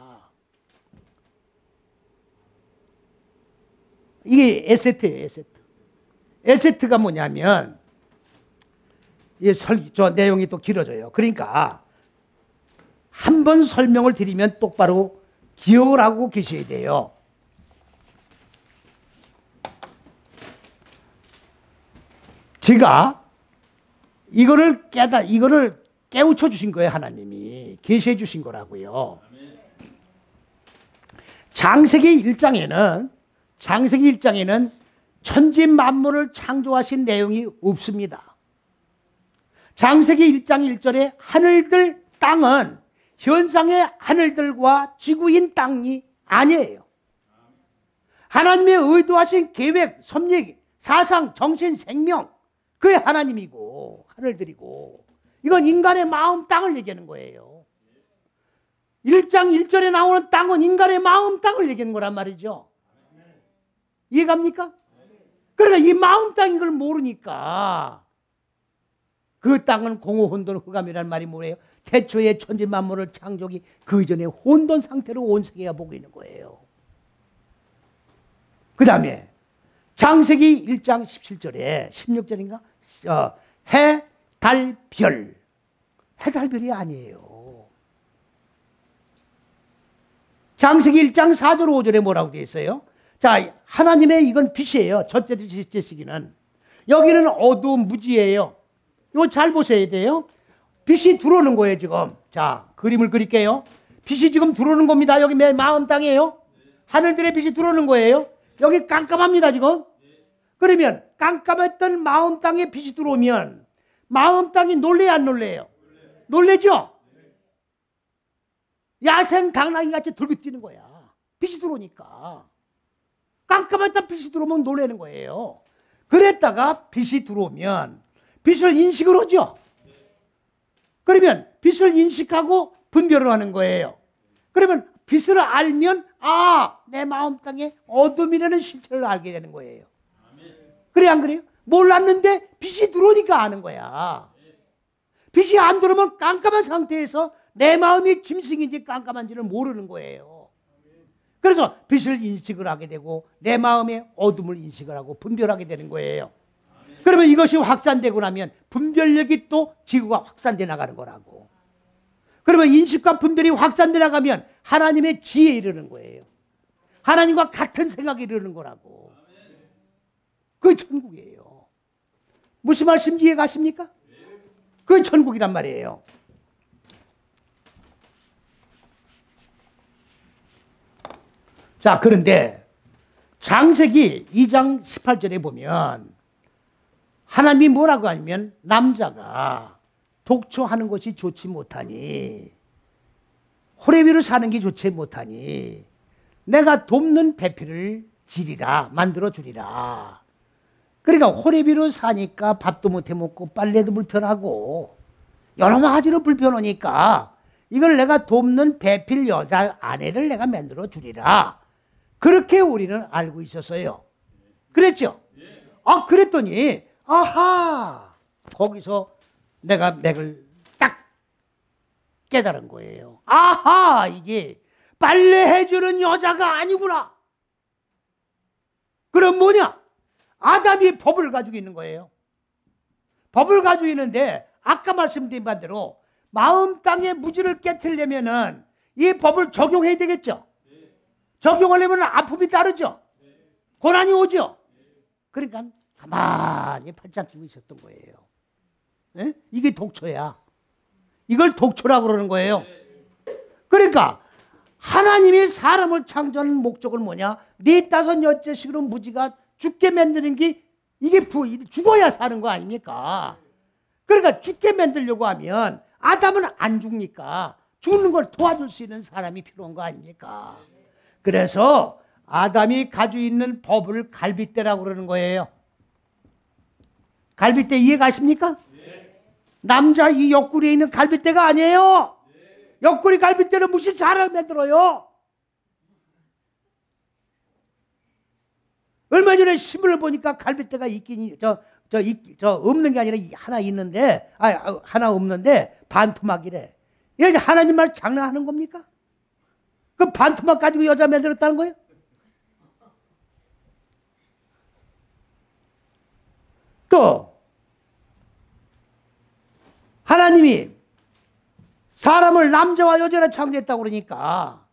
이게 에세트예요. 에세트가 뭐냐면 저 내용이 또 길어져요. 그러니까 한 번 설명을 드리면 똑바로 기억을 하고 계셔야 돼요. 제가 이거를 깨우쳐 주신 거예요. 하나님이 계시해 주신 거라고요. 창세기 1장에는 천지 만물을 창조하신 내용이 없습니다. 창세기 1장 1절에 하늘들, 땅은 현상의 하늘들과 지구인 땅이 아니에요. 하나님의 의도하신 계획, 섭리, 사상, 정신, 생명, 그게 하나님이고 하늘들이고, 이건 인간의 마음 땅을 얘기하는 거예요. 1장 1절에 나오는 땅은 인간의 마음 땅을 얘기하는 거란 말이죠. 이해갑니까? 그러니까 이 마음 땅인 걸 모르니까 그 땅은 공허 혼돈 흑암이라는 말이 뭐예요? 태초에 천지 만물을 창조기 그 전에 혼돈 상태로 온 세계가 보고 있는 거예요. 그 다음에 창세기 1장 17절에 16절인가? 해, 달, 별. 해, 달, 별이 아니에요. 창세기 1장 4절 5절에 뭐라고 되어 있어요? 자, 하나님의 이건 빛이에요. 첫째 시기는. 여기는 어두운 무지예요. 이거 잘 보셔야 돼요. 빛이 들어오는 거예요, 지금. 자, 그림을 그릴게요. 빛이 지금 들어오는 겁니다. 여기 내 마음 땅이에요. 하늘들의 빛이 들어오는 거예요. 여기 깜깜합니다 지금. 그러면 깜깜했던 마음 땅에 빛이 들어오면 마음 땅이 놀래야 안 놀래요? 놀래죠? 야생 당나귀 같이 들고 뛰는 거야. 빛이 들어오니까. 깜깜했다 빛이 들어오면 놀라는 거예요. 그랬다가 빛이 들어오면 빛을 인식을 하죠. 그러면 빛을 인식하고 분별을 하는 거예요. 그러면 빛을 알면 내 마음 땅에 어둠이라는 실체를 알게 되는 거예요. 그래 안 그래요? 몰랐는데 빛이 들어오니까 아는 거야. 빛이 안 들어오면 깜깜한 상태에서 내 마음이 짐승인지 깜깜한지를 모르는 거예요. 그래서 빛을 인식을 하게 되고 내 마음의 어둠을 인식을 하고 분별하게 되는 거예요. 그러면 이것이 확산되고 나면 분별력이 또 지구가 확산돼 나가는 거라고. 그러면 인식과 분별이 확산돼 나가면 하나님의 지혜에 이르는 거예요. 하나님과 같은 생각에 이르는 거라고. 그게 천국이에요. 무슨 말씀인지 이해 가십니까? 그게 천국이란 말이에요. 자, 그런데 창세기 2장 18절에 보면 하나님이 뭐라고 하냐면 남자가 독초하는 것이 좋지 못하니 호래 위로 사는 게 좋지 못하니 내가 돕는 배필을 지리라 만들어 주리라. 그러니까 호래 위로 사니까 밥도 못해 먹고 빨래도 불편하고 여러 가지로 불편하니까 이걸 내가 돕는 배필 여자 아내를 내가 만들어 주리라. 그렇게 우리는 알고 있었어요. 그랬죠? 그랬더니 아하, 거기서 내가 맥을 딱 깨달은 거예요. 아하, 이게 빨래해주는 여자가 아니구나. 그럼 뭐냐? 아담이 법을 가지고 있는 거예요. 법을 가지고 있는데 아까 말씀드린 반대로 마음 땅의 무지를 깨트리려면은 이 법을 적용해야 되겠죠. 적용하려면 아픔이 따르죠. 고난이 오죠. 그러니까 가만히 팔짱 끼고 있었던 거예요. 네? 이게 독초야. 이걸 독초라고 그러는 거예요. 그러니까 하나님이 사람을 창조하는 목적은 뭐냐? 네 다섯 여째식으로 무지가 죽게 만드는 게 이게 죽어야 사는 거 아닙니까? 그러니까 죽게 만들려고 하면 아담은 안 죽니까 죽는 걸 도와줄 수 있는 사람이 필요한 거 아닙니까? 그래서 아담이 가지고 있는 법을 갈빗대라고 그러는 거예요. 갈빗대 이해 가십니까? 남자 이 옆구리에 있는 갈빗대가 아니에요. 옆구리 갈빗대는 무슨 사람을 만들어요? 얼마 전에 신문을 보니까 갈빗대가 있긴 없는 게 아니라 하나 있는데 하나 없는데 반토막이래. 이게 하나님 말 장난하는 겁니까? 그 반토막 가지고 여자 만들었다는 거예요? 또 하나님이 사람을 남자와 여자로 창조했다고 그러니까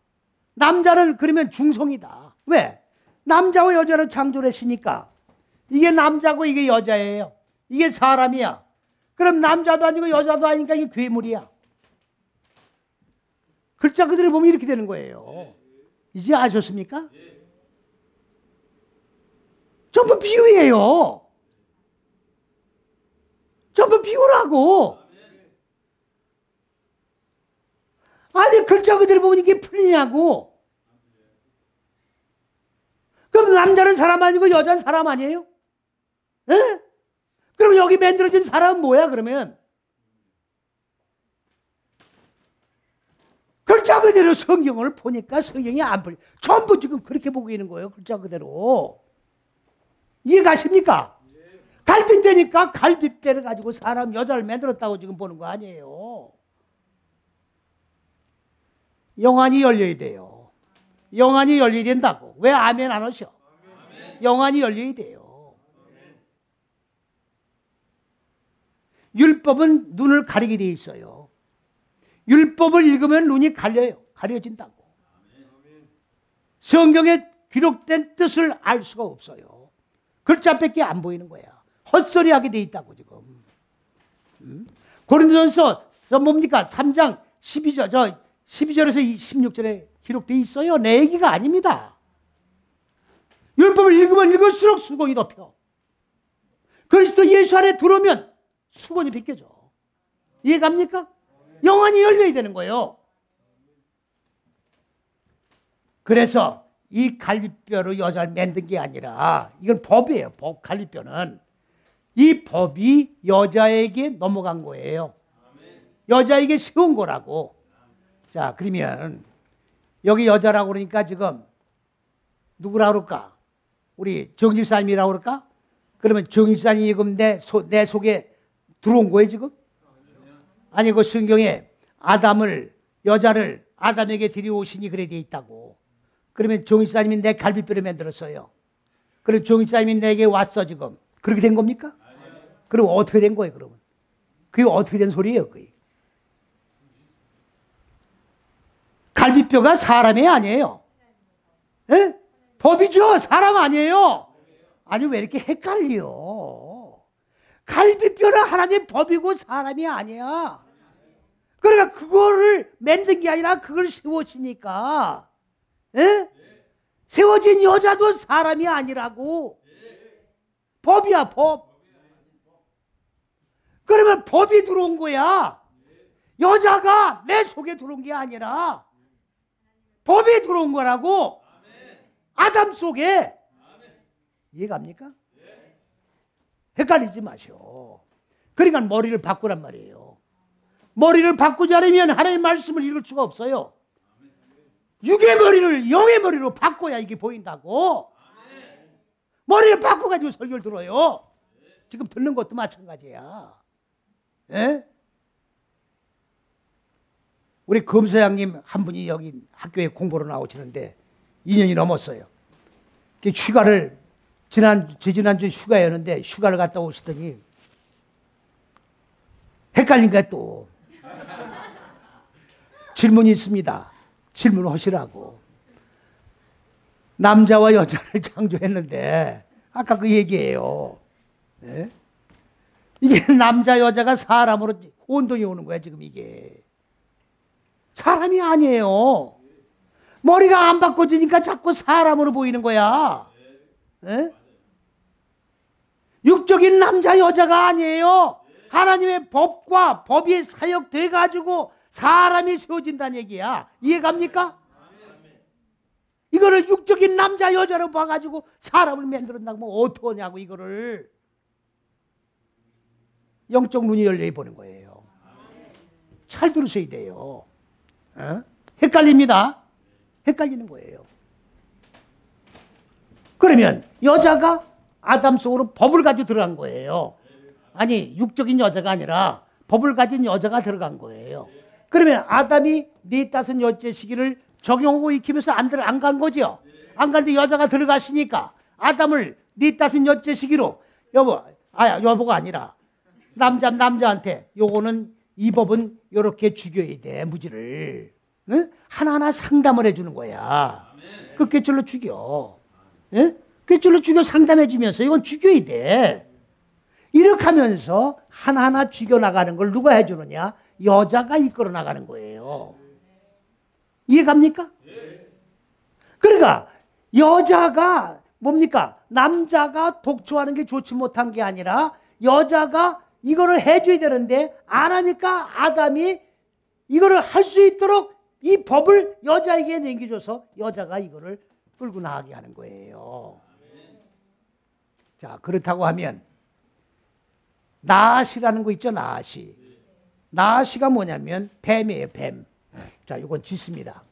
남자는 그러면 중성이다. 왜? 남자와 여자로 창조를 했으니까 이게 남자고 이게 여자예요. 이게 사람이야. 그럼 남자도 아니고 여자도 아니니까 이게 괴물이야. 글자 그대로 보면 이렇게 되는 거예요. 이제 아셨습니까? 전부 비유예요. 전부 비유라고. 아니 글자 그대로 보면 이게 풀리냐고. 그럼 남자는 사람 아니고 여자는 사람 아니에요? 에? 그럼 여기 만들어진 사람은 뭐야 그러면? 글자 그대로 성경을 보니까 성경이 안 풀려. 전부 지금 그렇게 보고 있는 거예요. 글자 그대로. 이해 가십니까? 갈빗대니까 갈빗대를 가지고 사람 여자를 만들었다고 지금 보는 거 아니에요. 영안이 열려야 돼요. 영안이 열려야 된다고. 왜 아멘 안 하셔? 영안이 열려야 돼요. 율법은 눈을 가리게 돼 있어요. 율법을 읽으면 눈이 가려진다고. 성경에 기록된 뜻을 알 수가 없어요. 글자밖에 안 보이는 거야. 헛소리하게 돼 있다고 지금. 고린도전서 뭡니까? 3장 12절에서 16절에 기록되어 있어요. 내 얘기가 아닙니다. 율법을 읽으면 읽을수록 수건이 덮여. 그리스도 예수 안에 들어오면 수건이 벗겨져. 이해갑니까? 영안이 열려야 되는 거예요. 그래서 이 갈비뼈로 여자를 만든 게 아니라 이건 법이에요. 법, 갈비뼈는. 이 법이 여자에게 넘어간 거예요. 여자에게 세운 거라고. 자, 그러면 여기 여자라고 그러니까 지금 누구라 그럴까? 우리 정집사님이라고 그럴까? 그러면 정집사님이 지금 내 속에 들어온 거예요 지금? 아니 그 성경에 여자를 아담에게 데려오시니 그래 돼 있다고. 그러면 정집사님이 내 갈비뼈를 만들었어요. 그럼 정집사님이 내게 왔어 지금. 그렇게 된 겁니까? 그럼 어떻게 된 거예요 그러면? 그게 어떻게 된 소리예요 그게? 갈비뼈가 사람이 아니에요. 에? 법이죠. 사람 아니에요. 아니 왜 이렇게 헷갈려? 갈비뼈는 하나님 법이고 사람이 아니야. 그러니까 그거를 만든 게 아니라 그걸 세워지니까. 에? 세워진 여자도 사람이 아니라고. 법이야 법. 그러면 법이 들어온 거야. 여자가 내 속에 들어온 게 아니라 법이 들어온 거라고. 아담 속에. 이해갑니까? 헷갈리지 마셔. 그러니까 머리를 바꾸란 말이에요. 머리를 바꾸지 않으면 하나님의 말씀을 읽을 수가 없어요. 육의 머리를 영의 머리로 바꿔야 이게 보인다고. 머리를 바꿔가지고 설교를 들어요. 지금 듣는 것도 마찬가지야. 예? 우리 검사장님 한 분이 여기 학교에 공부로 나오시는데 2년이 넘었어요. 휴가를 지난주 휴가였는데 휴가를 갔다 오시더니 헷갈린 거야 또. 질문이 있습니다. 질문하시라고. 남자와 여자를 창조했는데 아까 그 얘기예요. 네? 이게 남자 여자가 사람으로 혼동이 오는 거야 지금 이게. 사람이 아니에요. 머리가 안 바꿔지니까 자꾸 사람으로 보이는 거야. 네? 육적인 남자 여자가 아니에요. 하나님의 법과 법이 사역돼 가지고 사람이 세워진다는 얘기야. 이해갑니까? 이거를 육적인 남자 여자로 봐가지고 사람을 만들었다고 뭐 어떡하냐고. 이거를 영적 눈이 열려 보는 거예요. 잘 들으셔야 돼요. 어? 헷갈립니다. 헷갈리는 거예요. 그러면 여자가 아담 속으로 법을 가지고 들어간 거예요. 아니 육적인 여자가 아니라 법을 가진 여자가 들어간 거예요. 그러면 아담이 45 시기를 적용하고 익히면서 안 간 거죠. 안 갔는데 여자가 들어갔으니까 아담을 45 시기로 여보가 아니라 남자한테 요거는 이 법은 요렇게 죽여야 돼 무지를. 응? 하나하나 상담을 해주는 거야. 그 꿰줄로 죽여. 응? 꿰줄로 죽여 상담해 주면서 이건 죽여야 돼. 이렇게 하면서 하나하나 죽여나가는 걸 누가 해주느냐? 여자가 이끌어 나가는 거예요. 이해갑니까? 그러니까 여자가 뭡니까? 남자가 독초하는 게 좋지 못한 게 아니라 여자가 이거를 해줘야 되는데 안 하니까 아담이 이거를 할 수 있도록 이 법을 여자에게 남겨줘서 여자가 이거를 끌고 나가게 하는 거예요. 자, 그렇다고 하면 나시라는 거 있죠, 나시. 나시가 뭐냐면 뱀이에요, 뱀. 자, 이건 짓습니다.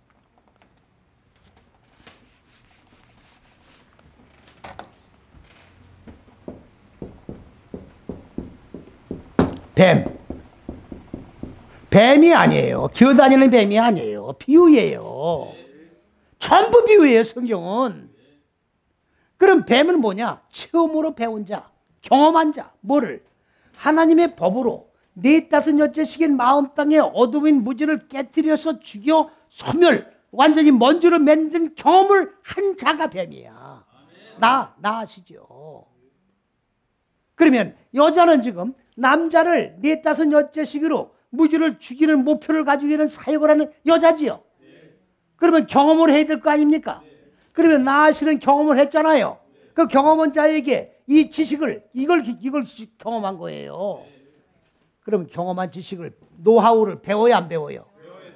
뱀. 뱀이 아니에요. 기어다니는 뱀이 아니에요. 비유예요. 전부 비유예요, 성경은. 그럼 뱀은 뭐냐? 체험으로 배운 자, 경험한 자. 뭐를? 하나님의 법으로 45 시긴 마음 땅에 어둠인 무지를 깨뜨려서 죽여 소멸, 완전히 먼지로 만든 경험을 한 자가 뱀이야. 나아시죠. 그러면 여자는 지금 남자를 45 시기로 무지를 죽이는 목표를 가지고 있는 사역을 하는 여자지요. 그러면 경험을 해야 될 거 아닙니까? 그러면 나시는 경험을 했잖아요. 그 경험한 자에게 이 지식을 이걸 경험한 거예요. 그럼 경험한 지식을 노하우를 배워야 안 배워요?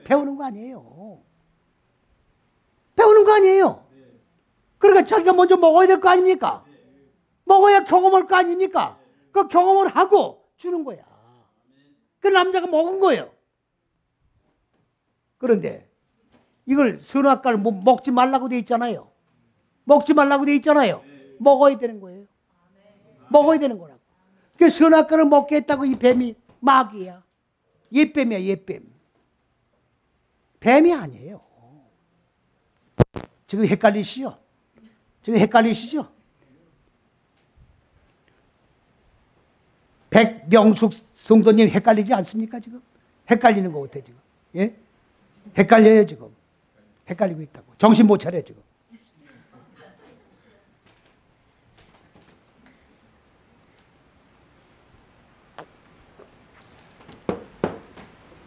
배우는 거 아니에요. 배우는 거 아니에요. 그러니까 자기가 먼저 먹어야 될 거 아닙니까? 먹어야 경험할 거 아닙니까? 그 경험을 하고 주는 거야. 그 남자가 먹은 거예요. 그런데 이걸 선악과를 먹지 말라고 돼 있잖아요. 먹지 말라고 돼 있잖아요. 먹어야 되는 거예요. 먹어야 되는 거라고. 그 선악과를 먹게 했다고 이 뱀이 마귀야. 옛뱀이야, 옛뱀. 뱀이 아니에요. 지금 헷갈리시죠? 지금 헷갈리시죠? 백명숙 성도님 헷갈리지 않습니까, 지금? 헷갈리는 거 같아, 지금. 예? 헷갈려요, 지금. 헷갈리고 있다고. 정신 못 차려, 지금.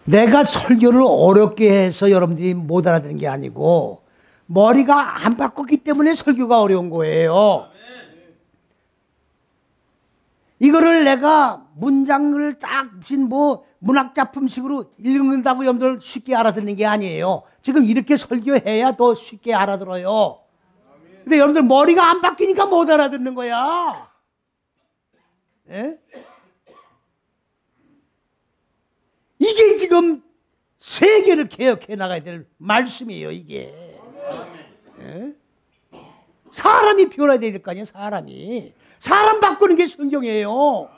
내가 설교를 어렵게 해서 여러분들이 못 알아듣는 게 아니고 머리가 안 바꿨기 때문에 설교가 어려운 거예요. 이거를 내가 문장을 딱 무슨 문학작품식으로 읽는다고 여러분들 쉽게 알아듣는 게 아니에요. 지금 이렇게 설교해야 더 쉽게 알아들어요. 근데 여러분들 머리가 안 바뀌니까 못 알아듣는 거야. 예? 이게 지금 세계를 개혁해 나가야 될 말씀이에요, 이게. 예? 사람이 변화해야 될 거 아니에요, 사람이. 사람 바꾸는 게 성경이에요.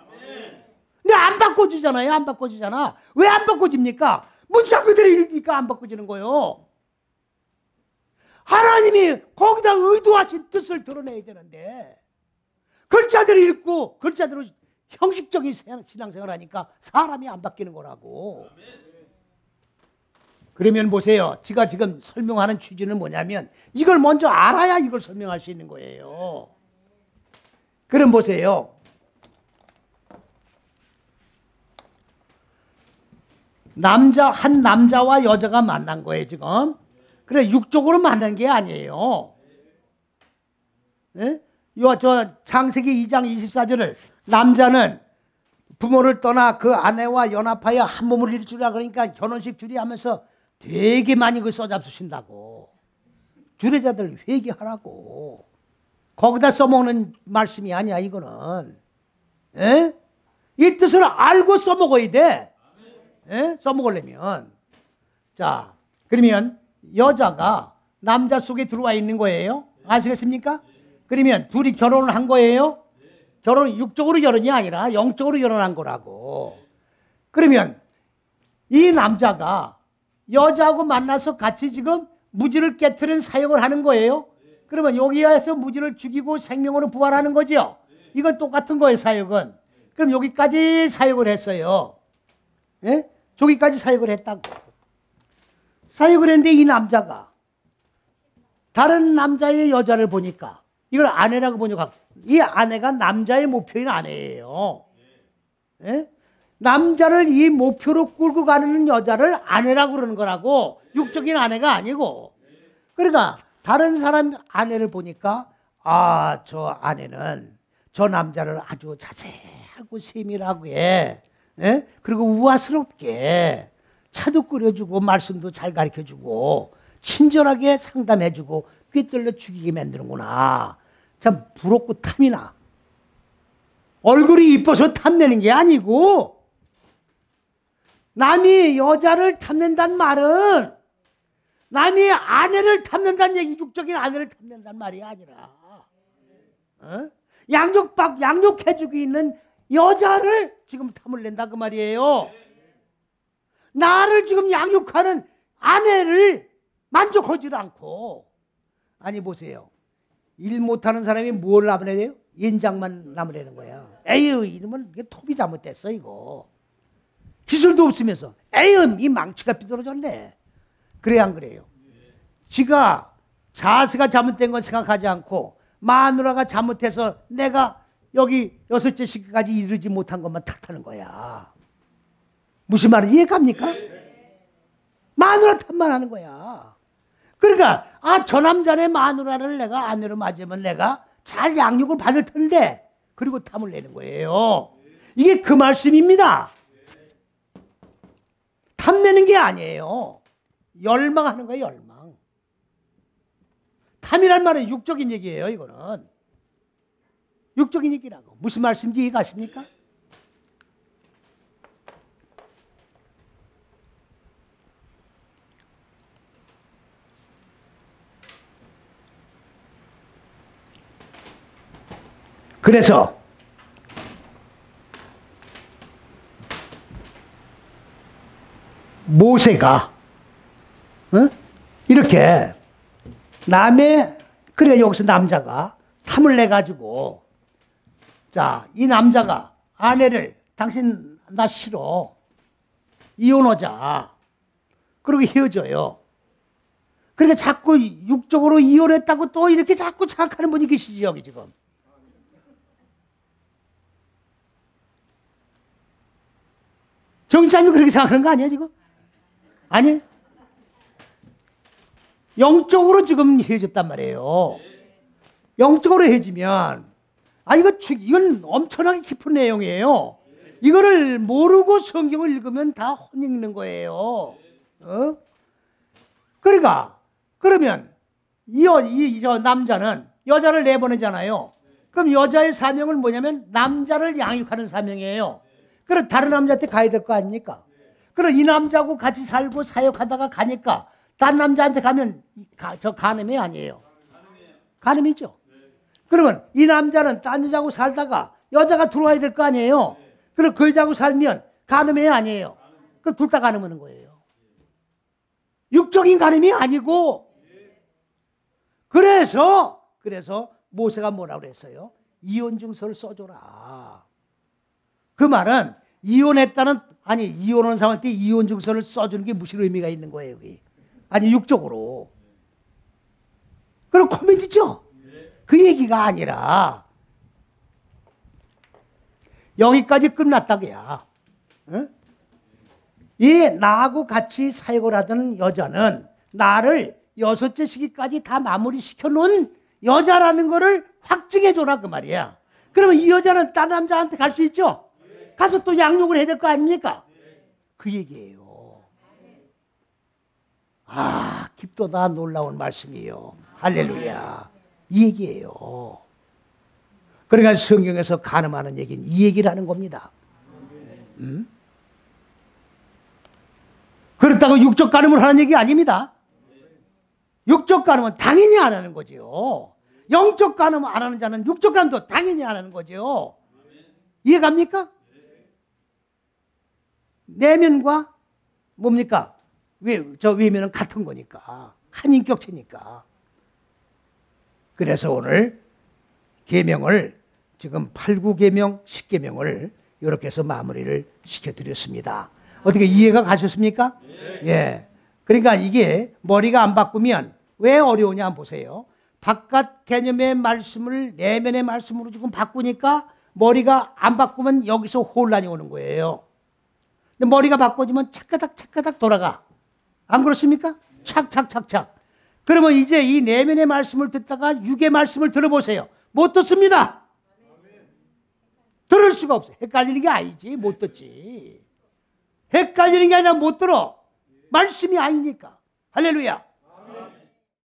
근데 안 바꿔주잖아요, 안 바꿔주잖아. 왜 안 바꿔집니까? 문자 그대로 읽으니까 안 바꿔지는 거예요. 하나님이 거기다 의도하신 뜻을 드러내야 되는데 글자대로 읽고 글자대로 형식적인 신앙생활을 하니까 사람이 안 바뀌는 거라고. 그러면 보세요. 제가 지금 설명하는 취지는 뭐냐면 이걸 먼저 알아야 이걸 설명할 수 있는 거예요. 그럼 보세요. 한 남자와 여자가 만난 거예요, 지금. 그래, 육적으로 만난 게 아니에요. 네? 저 창세기 2장 24절을 남자는 부모를 떠나 그 아내와 연합하여 한 몸을 이룰 줄이라 그러니까 결혼식 주례하면서 되게 많이 그 써잡수신다고. 주례자들 회개하라고. 거기다 써먹는 말씀이 아니야, 이거는. 에? 이 뜻을 알고 써먹어야 돼. 에? 써먹으려면. 자, 그러면 여자가 남자 속에 들어와 있는 거예요. 아시겠습니까? 그러면 둘이 결혼을 한 거예요. 육적으로 결혼이 아니라 영적으로 결혼한 거라고. 그러면 이 남자가 여자하고 만나서 같이 지금 무지를 깨트리는 사역을 하는 거예요. 그러면 여기에서 무지를 죽이고 생명으로 부활하는 거죠. 이건 똑같은 거예요, 사역은. 그럼 여기까지 사역을 했어요. 예? 저기까지 사역을 했다고. 사역을 했는데 이 남자가 다른 남자의 여자를 보니까 이걸 아내라고 보니까 이 아내가 남자의 목표인 아내예요. 예? 남자를 이 목표로 끌고 가는 여자를 아내라고 그러는 거라고. 육적인 아내가 아니고. 그러니까 다른 사람 아내를 보니까 아, 저 아내는 저 남자를 아주 자세하고 세밀하게 예? 그리고 우아스럽게 차도 끓여주고 말씀도 잘 가르쳐주고 친절하게 상담해주고 꿰뚫려 죽이게 만드는구나. 참 부럽고 탐이 나. 얼굴이 이뻐서 탐내는 게 아니고 남이 여자를 탐낸다는 말은 남이 아내를 탐낸다는 얘기, 육적인 아내를 탐낸다는 말이 아니라 어? 양육해주고 있는 여자를 지금 탐을 낸다 그 말이에요. 나를 지금 양육하는 아내를 만족하지 않고. 아니 보세요. 일 못하는 사람이 뭘 남으려야 돼요? 인장만 남으려는 거야. 에휴, 이놈은 이게 톱이 잘못됐어 이거. 기술도 없으면서 에휴, 이 망치가 삐뚤어졌네. 그래야 안 그래요? 지가 자세가 잘못된 건 생각하지 않고 마누라가 잘못해서 내가 여기 6째 시기까지 이르지 못한 것만 탓하는 거야. 무슨 말인지 이해갑니까? 마누라 탓만 하는 거야. 그러니까 저 남자네 마누라를 내가 아내로 맞으면 내가 잘 양육을 받을 텐데, 그리고 탐을 내는 거예요. 이게 그 말씀입니다. 탐내는 게 아니에요. 열망하는 거예요, 열망. 탐이란 말은 육적인 얘기예요, 이거는. 육적인 얘기라고. 무슨 말씀인지 이해가십니까? 그래서 모세가 이렇게 그래 여기서 남자가 탐을 내가지고, 자, 이 남자가 아내를 당신 나 싫어, 이혼하자, 그러고 헤어져요. 그러니까 자꾸 육적으로 이혼했다고 또 이렇게 자꾸 생각하는 분이 계시지, 여기 지금. 정치자님 그렇게 생각하는 거 아니야, 지금? 아니? 영적으로 지금 헤어졌단 말이에요. 영적으로 헤어지면, 이건 엄청나게 깊은 내용이에요. 이거를 모르고 성경을 읽으면 다 헛읽는 거예요. 그러니까, 그러면, 저 남자는 여자를 내보내잖아요. 그럼 여자의 사명은 뭐냐면, 남자를 양육하는 사명이에요. 그럼 다른 남자한테 가야 될 거 아닙니까? 그럼 이 남자하고 같이 살고 사역하다가 가니까 다른 남자한테 가면 저 간음이 아니에요. 간음이죠. 그러면 이 남자는 딴 여자하고 살다가 여자가 들어와야 될 거 아니에요. 그럼 그 여자하고 살면 간음이 아니에요. 그럼 둘 다 간음하는 거예요. 육적인 간음이 아니고. 그래서 모세가 뭐라고 그랬어요? 이혼 증서를 써줘라. 그 말은 이혼한 사람한테 이혼 증서를 써주는 게 무슨 의미가 있는 거예요, 여기. 아니, 육적으로. 그럼 코미디죠? 그 얘기가 아니라, 여기까지 끝났다고야. 응? 나하고 같이 사역을 하던 여자는 나를 6째 시기까지 다 마무리 시켜놓은 여자라는 거를 확증해줘라, 그 말이야. 그러면 이 여자는 다른 남자한테 갈 수 있죠? 가서 또 양육을 해야 될 거 아닙니까? 그 얘기예요. 깊도다 놀라운 말씀이에요. 할렐루야. 이 얘기예요. 그러니까 성경에서 간음하는 얘기는 이 얘기를 하는 겁니다. 그렇다고 육적 간음을 하는 얘기 아닙니다. 육적 간음은 당연히 안 하는 거죠. 영적 간음 안 하는 자는 육적 간음도 당연히 안 하는 거죠. 이해갑니까? 내면과 뭡니까? 외면은 같은 거니까. 한 인격체니까. 그래서 오늘 계명을 지금 8, 9계명, 10계명을 이렇게 해서 마무리를 시켜드렸습니다. 어떻게 이해가 가셨습니까? 예. 그러니까 이게 머리가 안 바꾸면 왜 어려우냐 한번 보세요. 바깥 개념의 말씀을 내면의 말씀으로 지금 바꾸니까 머리가 안 바꾸면 여기서 혼란이 오는 거예요. 근데 머리가 바꿔지면 착가닥 돌아가. 안 그렇습니까? 착착착착. 그러면 이제 이 내면의 말씀을 듣다가 육의 말씀을 들어보세요. 못 듣습니다. 들을 수가 없어요. 헷갈리는 게 아니지. 못 듣지. 헷갈리는 게 아니라 못 들어. 말씀이 아니니까. 할렐루야.